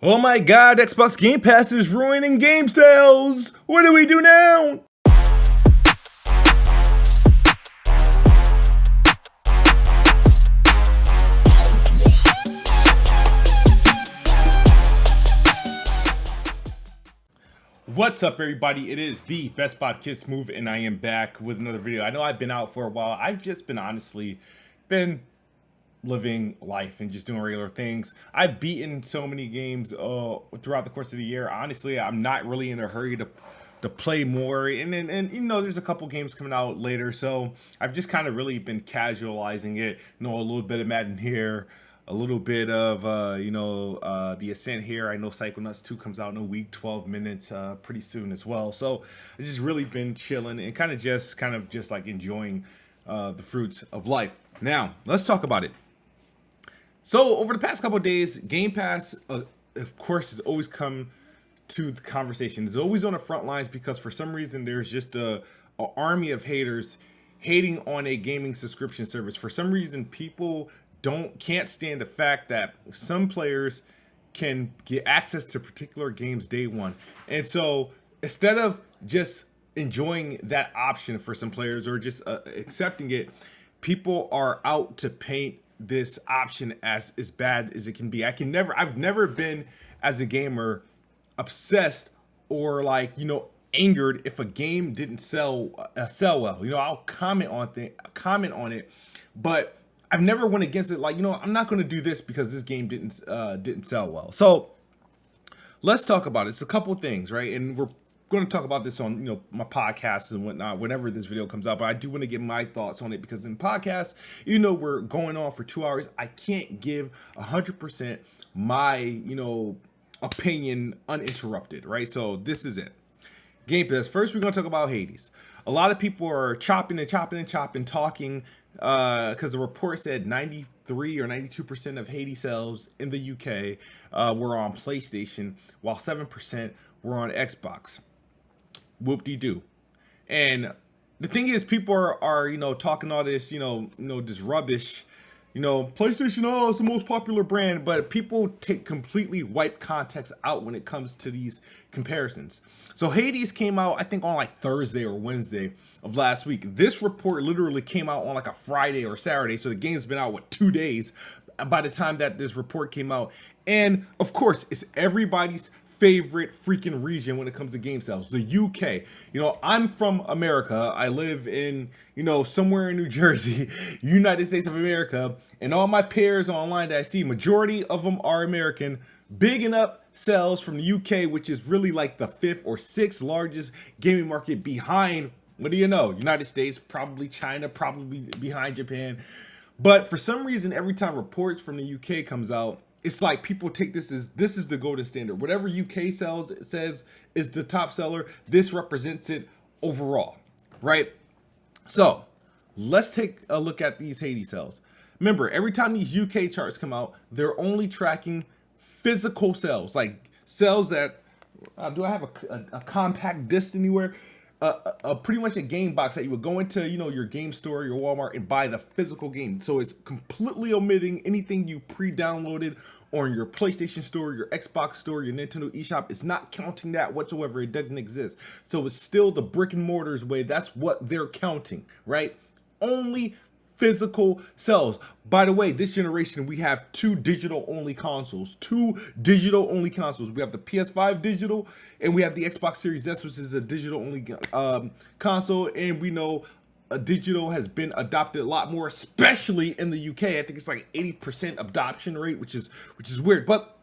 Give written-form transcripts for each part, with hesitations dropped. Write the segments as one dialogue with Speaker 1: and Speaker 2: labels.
Speaker 1: Oh my god, Xbox Game Pass is ruining game sales! What do we do now? What's up, everybody? It is the Best Bot Kids Move, and I am back with another video. I know I've been out for a while. I've just been honestly living life and just doing regular things. I've beaten so many games throughout the course of the year. Honestly, I'm not really in a hurry to play more, and you know, there's a couple games coming out later, so I've just kind of really been casualizing it. You know, a little bit of Madden here, a little bit of the Ascent here. I know Psychonauts 2 comes out in a week, 12 minutes pretty soon as well. So I've just really been chilling and kind of just like enjoying the fruits of life. Now let's talk about it. So over the past couple of days, Game Pass, of course, has always come to the conversation. It's always on the front lines because for some reason there's just a army of haters hating on a gaming subscription service. For some reason, people can't stand the fact that some players can get access to particular games day one. And so instead of just enjoying that option for some players or just accepting it, people are out to paint this option as bad as it can be. I've never been, as a gamer, obsessed or angered if a game didn't sell well. You know, I'll comment on it, but I've never went against it. I'm not going to do this because this game didn't sell well. So let's talk about it. It's a couple of things, right? And we're going to talk about this on my podcasts and whatnot whenever this video comes out. But I do want to get my thoughts on it because in podcasts, we're going on for 2 hours. I can't give 100% my opinion uninterrupted, right? So this is it. Game Pass. First, we're going to talk about Hades. A lot of people are talking because the report said 93 or 92% of Hades sales in the UK were on PlayStation, while 7% were on Xbox. Whoop-de-doo. And the thing is, people are talking all this, this rubbish. PlayStation, is the most popular brand, but people completely wipe context out when it comes to these comparisons. So Hades came out, I think, on Thursday or Wednesday of last week. This report literally came out on a Friday or Saturday, so the game's been out 2 days by the time that this report came out. And of course, it's everybody's favorite freaking region when it comes to game sales, the UK. I'm from America. I live in, somewhere in New Jersey, United States of America, and all my peers online that I see, majority of them are American, bigging up sales from the UK, which is really the 5th or 6th largest gaming market behind, what do you know, United States, probably China, probably behind Japan. But for some reason, every time reports from the UK comes out, it's like people take this is the golden standard. Whatever UK says is the top seller, this represents it overall, right? So let's take a look at these Hades sales. Remember, every time these UK charts come out, they're only tracking physical sales, like sales that do I have a compact disc anywhere? Pretty much a game box that you would go into, your game store, your Walmart, and buy the physical game. So it's completely omitting anything you pre-downloaded on your PlayStation store, your Xbox store, your Nintendo eShop. It's not counting that whatsoever. It doesn't exist. So it's still the brick and mortars way. That's what they're counting, right? Only physical sales. By the way, this generation, we have two digital only consoles. We have the PS5 digital, and we have the Xbox Series S, which is a digital only console. And we know digital has been adopted a lot more, especially in the UK. I think it's 80% adoption rate, which is weird. But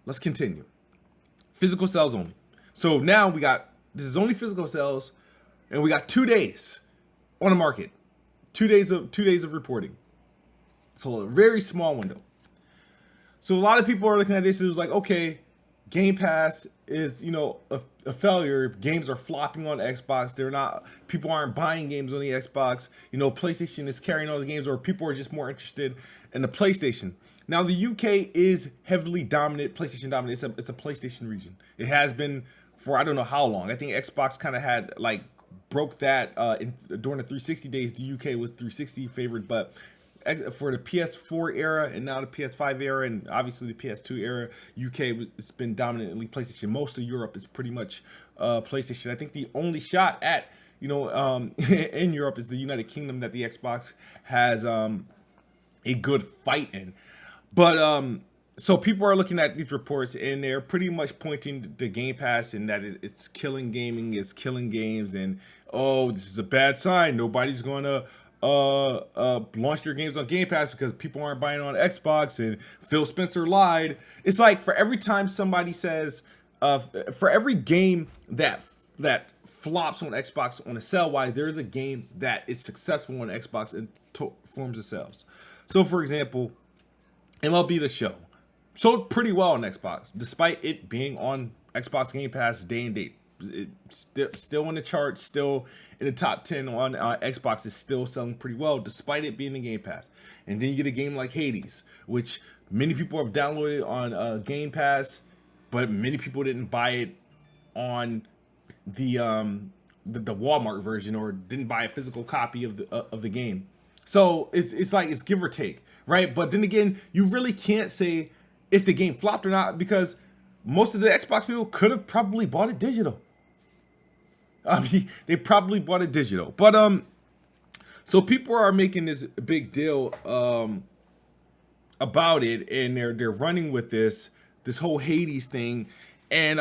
Speaker 1: let's continue. Physical sales only. So now this is only physical sales, and we got 2 days on the market. 2 days of reporting. So a very small window. So a lot of people are looking at this. It was okay, Game Pass is a failure. Games are flopping on Xbox. People aren't buying games on the Xbox. PlayStation is carrying all the games, or people are just more interested in the PlayStation. Now the UK is heavily dominant, PlayStation dominant. It's a PlayStation region. It has been for I don't know how long. I think Xbox kind of had broke that during the 360 days. The UK was 360 favored, but for the PS4 era and now the PS5 era and obviously the PS2 era. UK has been dominantly PlayStation. Most of Europe is pretty much PlayStation. I think the only shot at in Europe is the United Kingdom that the Xbox has a good fight in. But so people are looking at these reports and they're pretty much pointing to Game Pass and that it's killing gaming, it's killing games, and oh, this is a bad sign. Nobody's going to launch their games on Game Pass because people aren't buying on Xbox, and Phil Spencer lied. It's like for every time somebody says, for every game that flops on Xbox on a sell wise, there is a game that is successful on Xbox in forms of sales. So for example, MLB The Show sold pretty well on Xbox, despite it being on Xbox Game Pass day and date. It's still in the charts, still in the top 10 on Xbox. Is still selling pretty well despite it being in Game Pass. And then you get a game like Hades, which many people have downloaded on Game Pass, but many people didn't buy it on the Walmart version or didn't buy a physical copy of the game. So it's like it's give or take, right? But then again, you really can't say if the game flopped or not because most of the Xbox people could have probably bought it digital. I mean, they probably bought it digital. But so people are making this big deal about it, and they're running with this whole Hades thing, and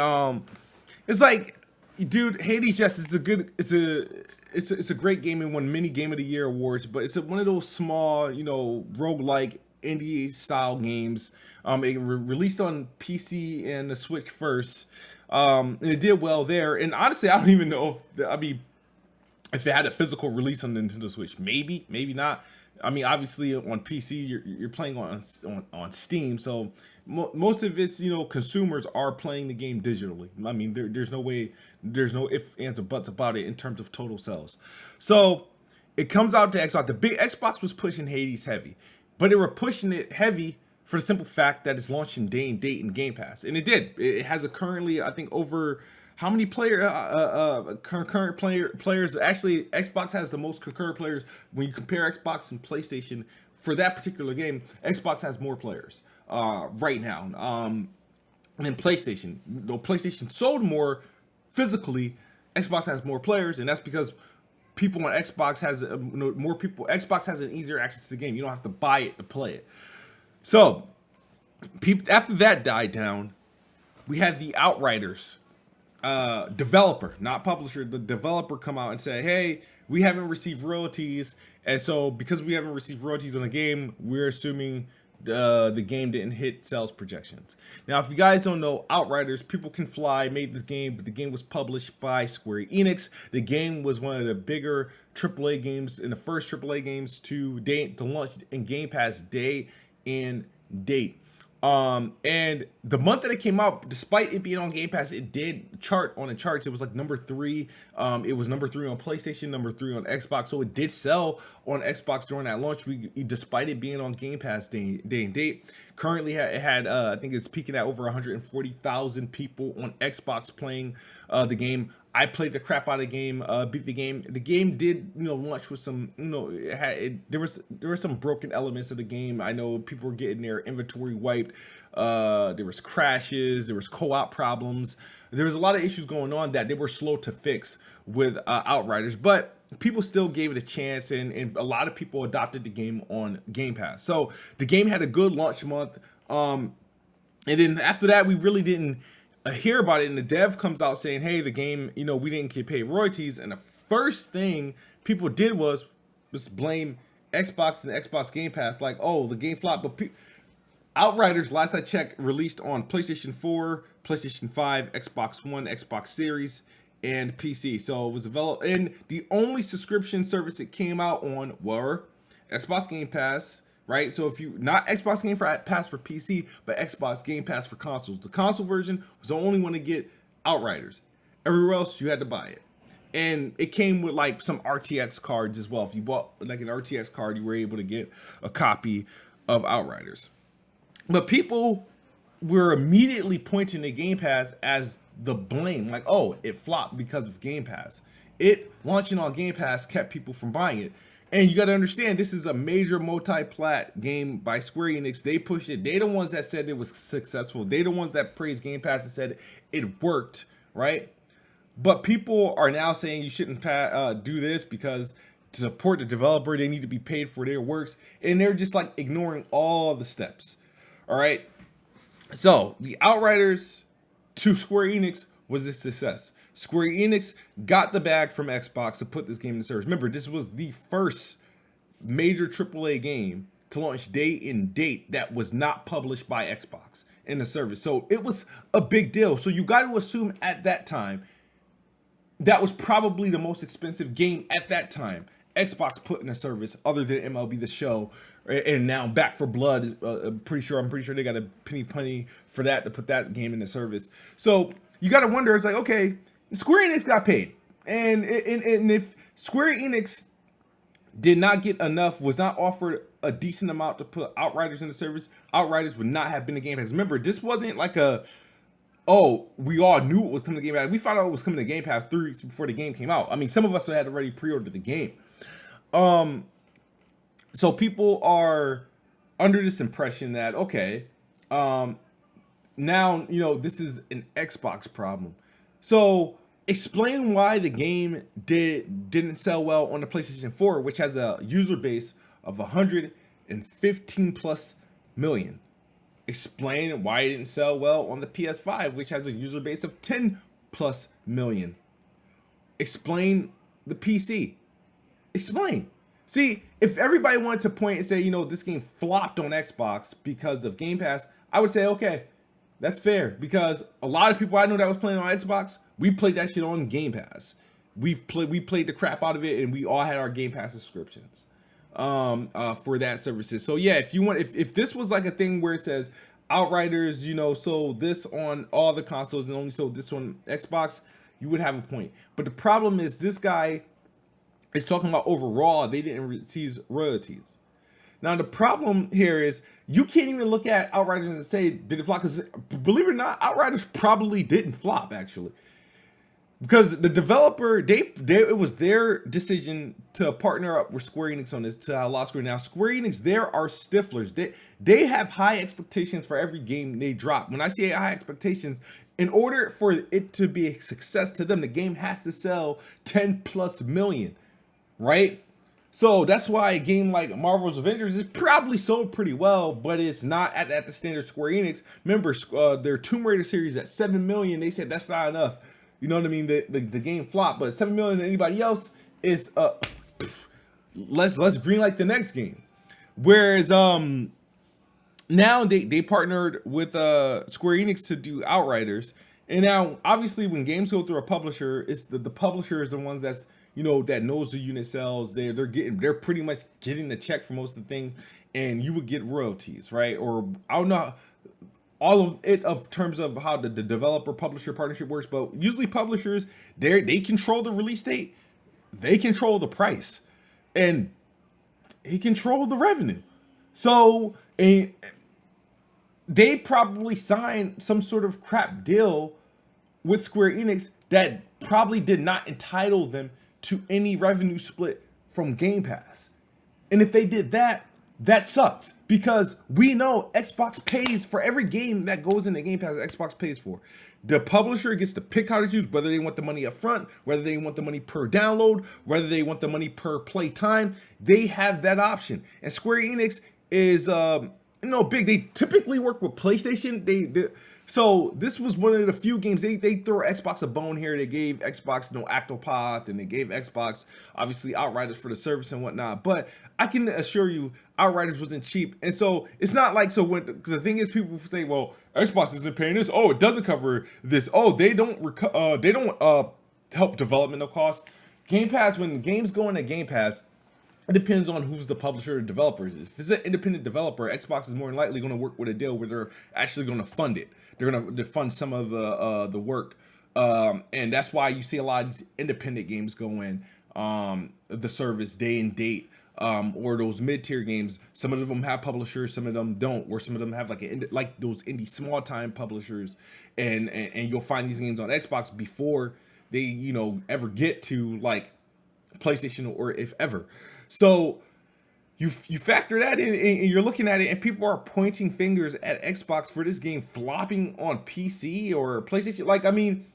Speaker 1: it's like, dude, Hades, yes, it's a great game and won many Game of the Year awards, but it's one of those small, roguelike indie style games. It released on PC and the Switch first, and it did well there. And honestly, I don't even know if it had a physical release on the Nintendo Switch. Maybe not. I mean, obviously on PC you're playing on Steam, so most of its consumers are playing the game digitally. I mean, there's no ifs, ands, or buts about it in terms of total sales. So it comes out to Xbox. The big Xbox was pushing Hades heavy, but they were pushing it heavy for the simple fact that it's launching day and date in Game Pass, and it did. It has a currently, I think, over how many concurrent players? Actually, Xbox has the most concurrent players when you compare Xbox and PlayStation for that particular game. Xbox has more players right now than PlayStation. Though PlayStation sold more physically, Xbox has more players, and that's because people on Xbox has more people. Xbox has an easier access to the game. You don't have to buy it to play it. So, after that died down, we had the Outriders developer, not publisher, the developer come out and say, hey, we haven't received royalties, and so because we haven't received royalties on the game, we're assuming the game didn't hit sales projections. Now, if you guys don't know, Outriders, People Can Fly made this game, but the game was published by Square Enix. The game was one of the bigger AAA games, in the first AAA games to launch in Game Pass day and date. And the month that it came out, despite it being on Game Pass, it did chart on the charts. It was like number 3. It was number 3 on PlayStation, number 3 on Xbox. So it did sell on Xbox during that launch week, despite it being on Game Pass day and date. Currently, it had I think it's peaking at over 140,000 people on Xbox playing the game. I played the crap out of the game, beat the game. The game did, launch with some, there were some broken elements of the game. I know people were getting their inventory wiped. There was crashes. There was co-op problems. There was a lot of issues going on that they were slow to fix with Outriders, but people still gave it a chance, and a lot of people adopted the game on Game Pass. So the game had a good launch month, and then after that, we really didn't hear about it, and the dev comes out saying, hey, the game, we didn't get paid royalties, and the first thing people did was blame Xbox and Xbox Game Pass, like, oh, the game flopped. But Outriders, last I checked, released on PlayStation 4, PlayStation 5, Xbox One, Xbox Series, and PC. So it was developed, and the only subscription service it came out on were Xbox Game Pass, right? So if you, not Xbox Game Pass for PC, but Xbox Game Pass for consoles. The console version was the only one to get Outriders. Everywhere else, you had to buy it. And it came with like some RTX cards as well. If you bought like an RTX card, you were able to get a copy of Outriders. But people were immediately pointing to Game Pass as the blame. Like, oh, it flopped because of Game Pass. It launching on Game Pass kept people from buying it. And you got to understand, this is a major multi-plat game by Square Enix. They pushed it. They the ones that said it was successful. They the ones that praised Game Pass and said it worked, right? But people are now saying you shouldn't do this because to support the developer, they need to be paid for their works. And they're just like ignoring all the steps, all right? So the Outriders to Square Enix was a success. Square Enix got the bag from Xbox to put this game in service. Remember, this was the first major AAA game to launch day and date that was not published by Xbox in the service. So it was a big deal. So you got to assume at that time, that was probably the most expensive game at that time Xbox put in a service other than MLB The Show. And now Back for Blood, I'm pretty sure they got a penny for that to put that game in the service. So you got to wonder, it's like, okay, Square Enix got paid. And if Square Enix did not get enough, was not offered a decent amount to put Outriders in the service, Outriders would not have been a Game Pass. Remember, this wasn't like we all knew it was coming to Game Pass. We found out it was coming to Game Pass 3 weeks before the game came out. I mean, some of us had already pre-ordered the game. So people are under this impression that, okay, now, this is an Xbox problem. So explain why the game didn't sell well on the PlayStation 4, which has a user base of 115 plus million. Explain why it didn't sell well on the PS5, which has a user base of 10 plus million. Explain the PC. Explain. See, if everybody wanted to point and say, this game flopped on Xbox because of Game Pass, I would say, okay, that's fair. Because a lot of people I know that was playing on Xbox, we played that shit on Game Pass. We played the crap out of it, and we all had our Game Pass subscriptions for that services. So yeah, if this was like a thing where it says Outriders, sold this on all the consoles and only sold this on Xbox, you would have a point. But the problem is this guy is talking about overall, they didn't receive royalties. Now, the problem here is you can't even look at Outriders and say, did it flop? Because believe it or not, Outriders probably didn't flop, actually. Because the developer, it was their decision to partner up with Square Enix on this to allow Square. Now, Square Enix, there are stiflers. They have high expectations for every game they drop. When I say high expectations, in order for it to be a success to them, the game has to sell 10 plus million. Right? So that's why a game like Marvel's Avengers is probably sold pretty well, but it's not at the standard Square Enix. Remember, their Tomb Raider series at 7 million, they said that's not enough. You know what I mean? The game flopped, but 7 million to anybody else is let's greenlight the next game. Whereas now they partnered with Square Enix to do Outriders, and now obviously when games go through a publisher, it's the publisher is the ones that's that knows the unit sales. They're pretty much getting the check for most of the things, and you would get royalties, right? Or I don't know all of it of terms of how the developer publisher partnership works, but usually publishers they control the release date, they control the price, and they control the revenue. So they probably signed some sort of crap deal with Square Enix that probably did not entitle them to any revenue split from Game Pass. And if they did that, that sucks, because we know Xbox pays for every game that goes into Game Pass. Xbox pays for. The publisher gets to pick how to choose, whether they want the money up front, whether they want the money per download, whether they want the money per play time. They have that option. And Square Enix is big. They typically work with PlayStation. So this was one of the few games they throw Xbox a bone here. They gave Xbox Octopath, and they gave Xbox obviously Outriders for the service and whatnot. But I can assure you, Outriders wasn't cheap, and so it's not like cause the thing is, people say, well, Xbox isn't paying this. Oh, it doesn't cover this. Oh, they don't help developmental costs. Game Pass, when games go into Game Pass, it depends on who's the publisher or developers. If it's an independent developer, Xbox is more than likely going to work with a deal where they're actually going to fund it. They're going to fund some of the work, and that's why you see a lot of these independent games go in the service day and date, or those mid-tier games. Some of them have publishers, some of them don't, or some of them have like those indie small-time publishers, and you'll find these games on Xbox before they ever get to like PlayStation, or if ever. So you factor that in, and you're looking at it, and people are pointing fingers at Xbox for this game flopping on PC or PlayStation. Like, I mean,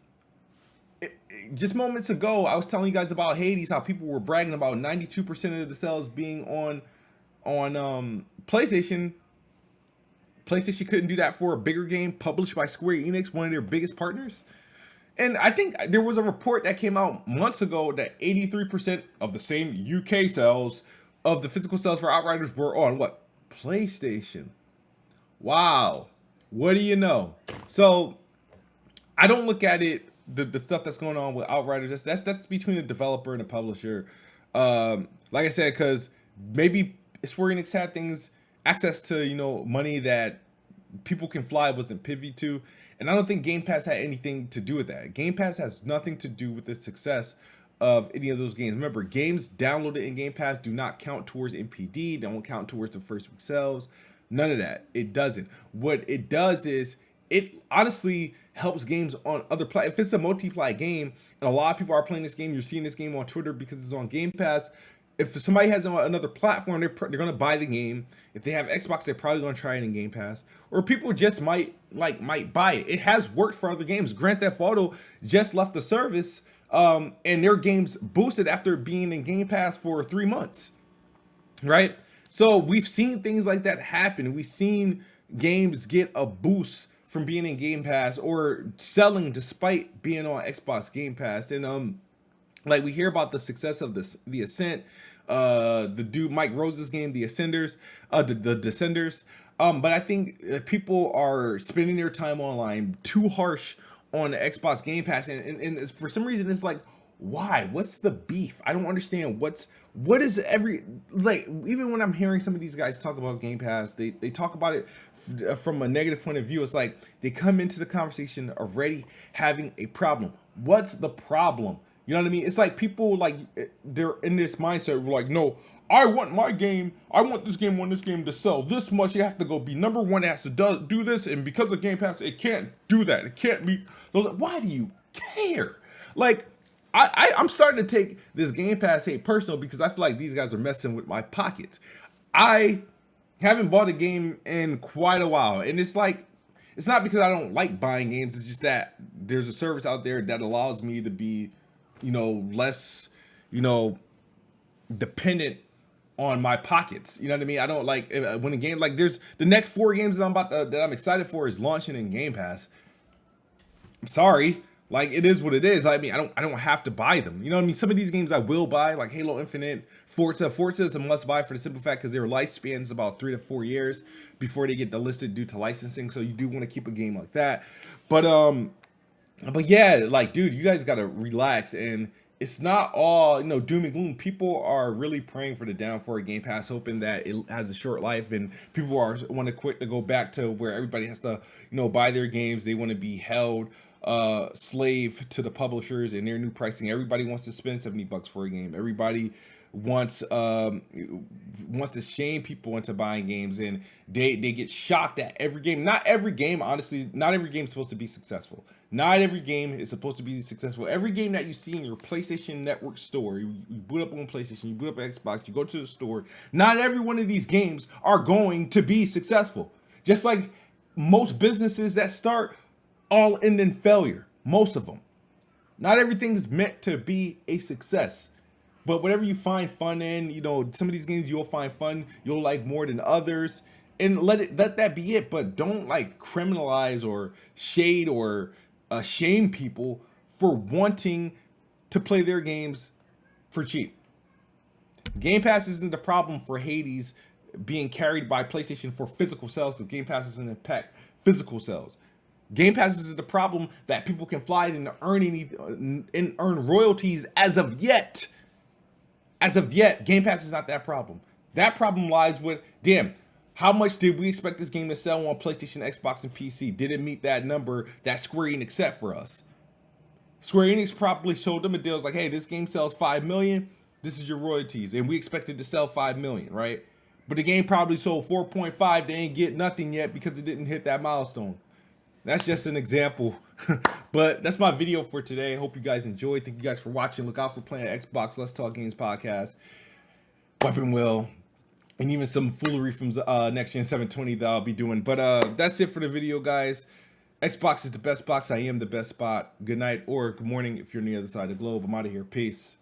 Speaker 1: just moments ago, I was telling you guys about Hades, how people were bragging about 92% of the sales being on PlayStation. PlayStation couldn't do that for a bigger game published by Square Enix, one of their biggest partners. And I think there was a report that came out months ago that 83% of the same UK sales of the physical sales for Outriders were on what? PlayStation. Wow. What do you know? So I don't look at it, the stuff that's going on with Outriders. That's between the developer and the publisher. Like I said, because maybe Square Enix had things, access to, you know, money that people can fly wasn't privy to. And I don't think Game Pass had anything to do with that. Game Pass has nothing to do with the success of any of those games. Remember, games downloaded in Game Pass do not count towards NPD, don't count towards the first week sales. None of that. It doesn't. What it does is it honestly helps games on other platforms. If it's a multiply game and a lot of people are playing this game, you're seeing this game on Twitter because it's on Game Pass. If somebody has another platform, they're going to buy the game. If they have Xbox, they're probably going to try it in Game Pass. Or people just might buy it. It has worked for other games. Grand Theft Auto just left the service, and their games boosted after being in Game Pass for 3 months, right? So we've seen things like that happen. We've seen games get a boost from being in Game Pass or selling despite being on Xbox Game Pass. And like we hear about the success of the Ascent, the dude Mike Rose's game, the Ascenders, the Descenders. But I think people are spending their time online too harsh on the Xbox Game Pass, and for some reason it's like, why? What's the beef? I don't understand. What is even when I'm hearing some of these guys talk about Game Pass, they talk about it from a negative point of view. It's like they come into the conversation already having a problem. What's the problem? You know what I mean? It's like people, like, they're in this mindset. We're like, no, I want my game. I want this game to sell this much. You have to go be number one. It has to do this. And because of Game Pass, it can't do that. It can't meet those. Why do you care? Like, I'm starting to take this Game Pass hate personal because I feel like these guys are messing with my pockets. I haven't bought a game in quite a while. And it's like, it's not because I don't like buying games. It's just that there's a service out there that allows me to be, you know, less, you know, dependent on my pockets. You know what I mean? I don't like when a game, like, there's the next 4 games that I'm excited for is launching in Game Pass. I'm sorry, like, it is what it is. I mean, I don't have to buy them. You know what I mean? Some of these games I will buy, like Halo Infinite, Forza. Forza is a must buy for the simple fact because their lifespan is about 3 to 4 years before they get delisted due to licensing. So you do want to keep a game like that. But yeah, like, dude, you guys gotta relax, and it's not all, you know, doom and gloom. People are really praying for the downfall of Game Pass, hoping that it has a short life, and people want to quit to go back to where everybody has to, you know, buy their games. They want to be held slave to the publishers and their new pricing. Everybody wants to spend $70 for a game. Everybody wants to shame people into buying games, and they get shocked at every game. Not every game, honestly, not every game is supposed to be successful. Not every game is supposed to be successful. Every game that you see in your PlayStation Network store, you boot up on PlayStation, you boot up Xbox, you go to the store, not every one of these games are going to be successful. Just like most businesses that start all end in failure, most of them. Not everything is meant to be a success. But whatever you find fun in, you know, some of these games you'll find fun, you'll like more than others, and let that be it. But don't, like, criminalize or shade or shame people for wanting to play their games for cheap. Game Pass isn't the problem for Hades being carried by PlayStation for physical sales, because Game Pass doesn't impact physical sales. Game Pass is the problem that people can fly it and earn royalties as of yet. As of yet, Game Pass is not that problem. That problem lies with, damn, how much did we expect this game to sell on PlayStation, Xbox, and PC? Did it meet that number that Square Enix set for us? Square Enix probably showed them a deal. It's like, hey, this game sells 5 million. This is your royalties. And we expected to sell 5 million, right? But the game probably sold 4.5. They ain't get nothing yet because it didn't hit that milestone. That's just an example. But that's my video for today. I hope you guys enjoyed. Thank you guys for watching. Look out for Playing Xbox Let's Talk Games podcast. weapon wheel, and even some foolery from next gen 720 that I'll be doing. But that's it for the video, guys. Xbox is the best box. I am the best spot. Good night or good morning if you're on the other side of the globe. I'm out of here. Peace.